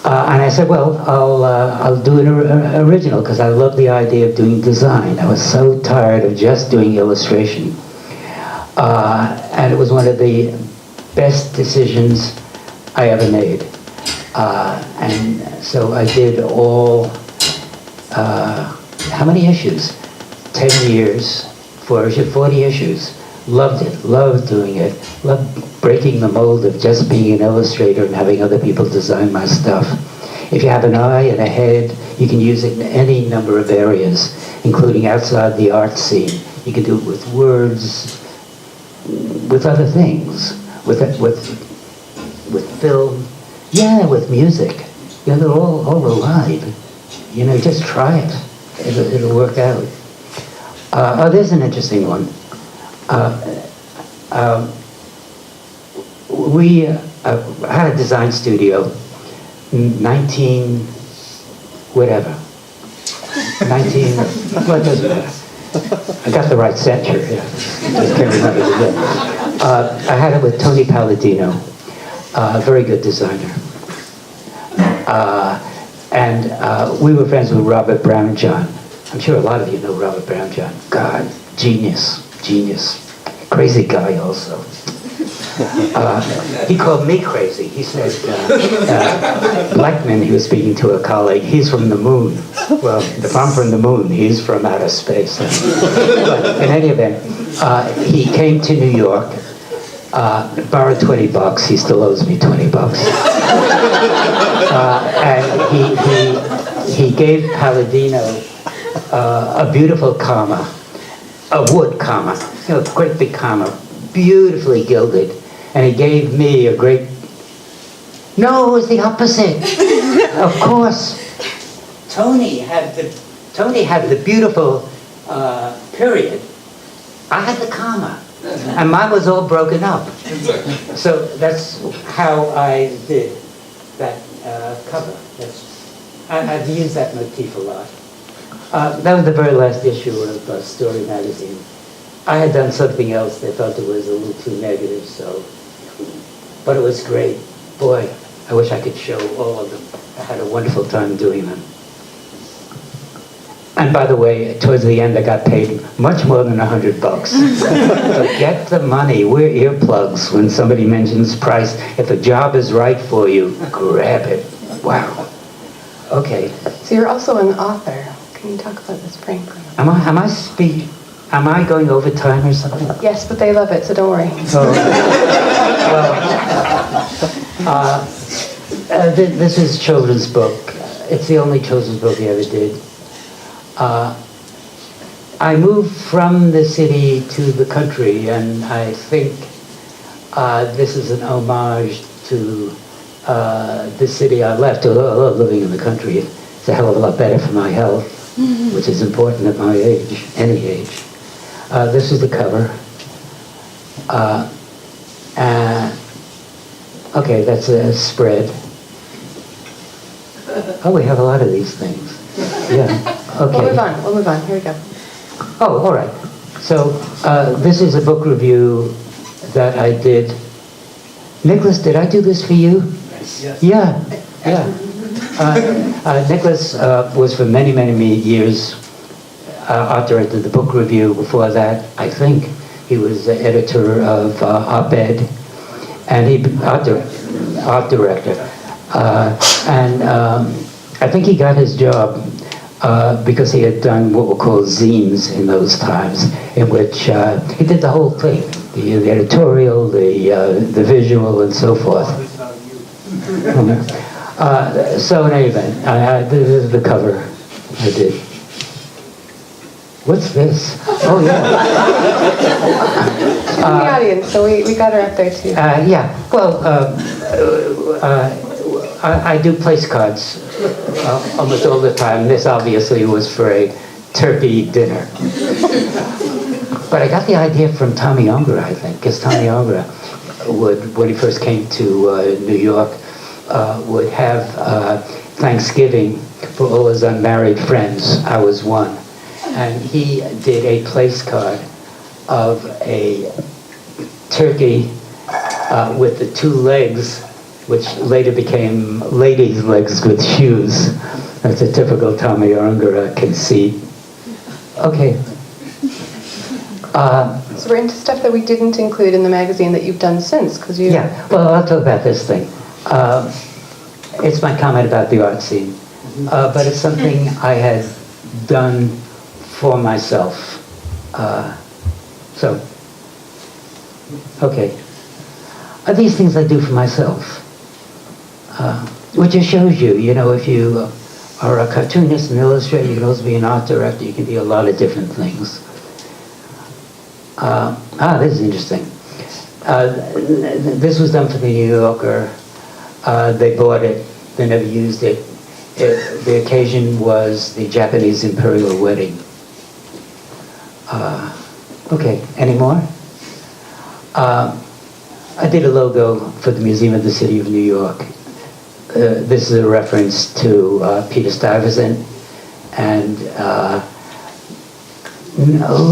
And I said, well, I'll do an original because I love the idea of doing design. I was so tired of just doing illustration, and it was one of the best decisions I ever made. And so I did all. How many issues? 10 years. 40 issues. Loved it, loved doing it, loved breaking the mold of just being an illustrator and having other people design my stuff. If you have an eye and a head, you can use it in any number of areas, including outside the art scene. You can do it with words, with other things, with film, yeah, with music. You know, they're all alive. You know, just try it. It'll work out. There's an interesting one. We had a design studio, 19, whatever. 19, well, it doesn't matter. I got the right century. Yeah. Just can't remember the year. I had it with Tony Palladino, a very good designer. And we were friends with Robert Brownjohn. I'm sure a lot of you know Robert Brownjohn. God, genius. genius, crazy guy also. He called me crazy. He said, Blechman, he was speaking to a colleague, he's from the moon. Well, if I'm from the moon, he's from outer space. But in any event, he came to New York, borrowed $20, he still owes me $20. And he gave Palladino a beautiful comma, a wood comma, great big comma, beautifully gilded. And he gave me a great... No, it was the opposite. Of course. Tony had the beautiful period. I had the comma. And mine was all broken up. So that's how I did that cover. I've used that motif a lot. That was the very last issue of Story magazine. I had done something else. They felt it was a little too negative, so... But it was great. Boy, I wish I could show all of them. I had a wonderful time doing them. And by the way, towards the end, I got paid much more than $100. Forget the money. We're earplugs when somebody mentions price. If a job is right for you, grab it. Wow. Okay. So you're also an author. Can you talk about this, Frank? Am I going over time or something? Yes, but they love it, so don't worry. This is a children's book. It's the only children's book he ever did. I moved from the city to the country, and I think this is an homage to the city I left. Although I love living in the country, it's a hell of a lot better for my health, which is important at my age, any age. This is the cover. Okay, that's a spread. Oh, we have a lot of these things. Yeah. Okay. We'll move on. Here we go. Oh, all right. So this is a book review that I did. Nicholas, did I do this for you? Yes. Yeah. Nicholas was for many, many years art director of the book review. Before that, I think he was the editor of Op-Ed, and art director. I think he got his job because he had done what were called zines in those times, in which he did the whole thing, the editorial, the visual, and so forth. So in any event, this is the cover I did. What's this? Oh, yeah. She's in the audience, so we got her up there too. Yeah, well, I do place cards almost all the time. This obviously was for a turkey dinner. But I got the idea from Tommy Unger, I think, because Tommy Unger would, when he first came to New York, would have Thanksgiving for all his unmarried friends. I was one. And he did a place card of a turkey with the two legs, which later became ladies' legs with shoes. That's a typical Tommy Unger conceit. Okay. So we're into stuff that we didn't include in the magazine that you've done since, because you... Yeah, well, I'll talk about this thing. It's my comment about the art scene. But it's something I had done for myself. Okay. These things I do for myself. Which just shows you, if you are a cartoonist, an illustrator, you can also be an art director, you can be a lot of different things. This is interesting. This was done for the New Yorker. They bought it, they never used it. The occasion was the Japanese imperial wedding. Okay, any more? I did a logo for the Museum of the City of New York. This is a reference to Peter Stuyvesant, and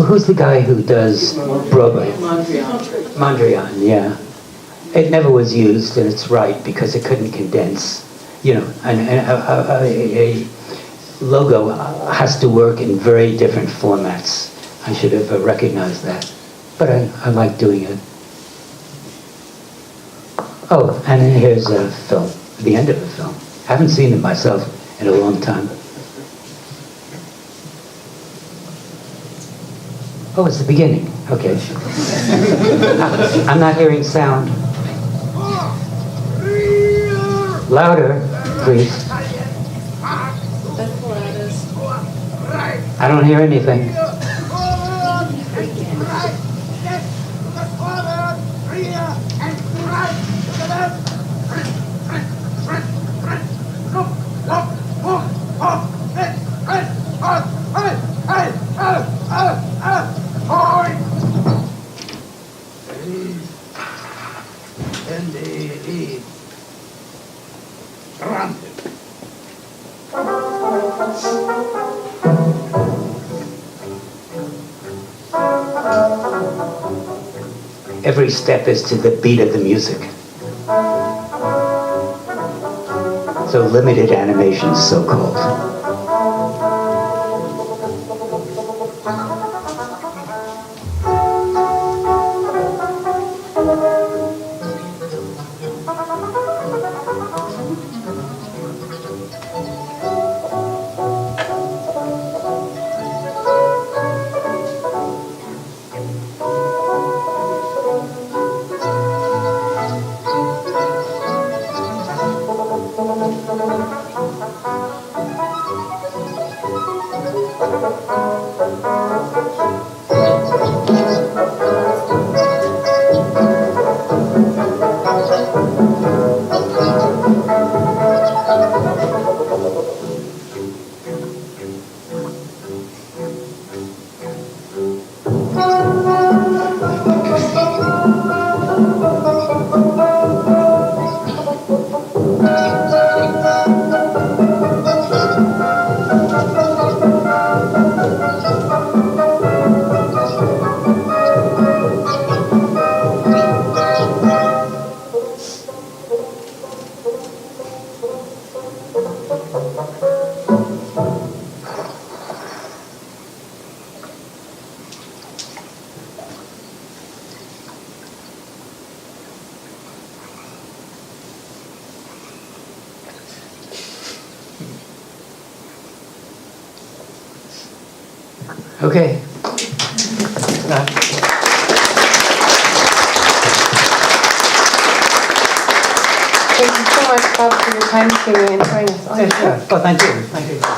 who's the guy who does Broadway? Mondrian, yeah. It never was used, and it's right, because it couldn't condense. A logo has to work in very different formats. I should have recognized that. but I like doing it. Oh, and here's a film, the end of the film. Haven't seen it myself in a long time. Oh, it's the beginning. Okay. I'm not hearing sound. Louder, please. That's the loudest. I don't hear anything. Every step is to the beat of the music. So limited animation is so-called. Okay. Thank you so much, Bob, for your time today and showing us all your Yeah. Oh, thank you. Thank you.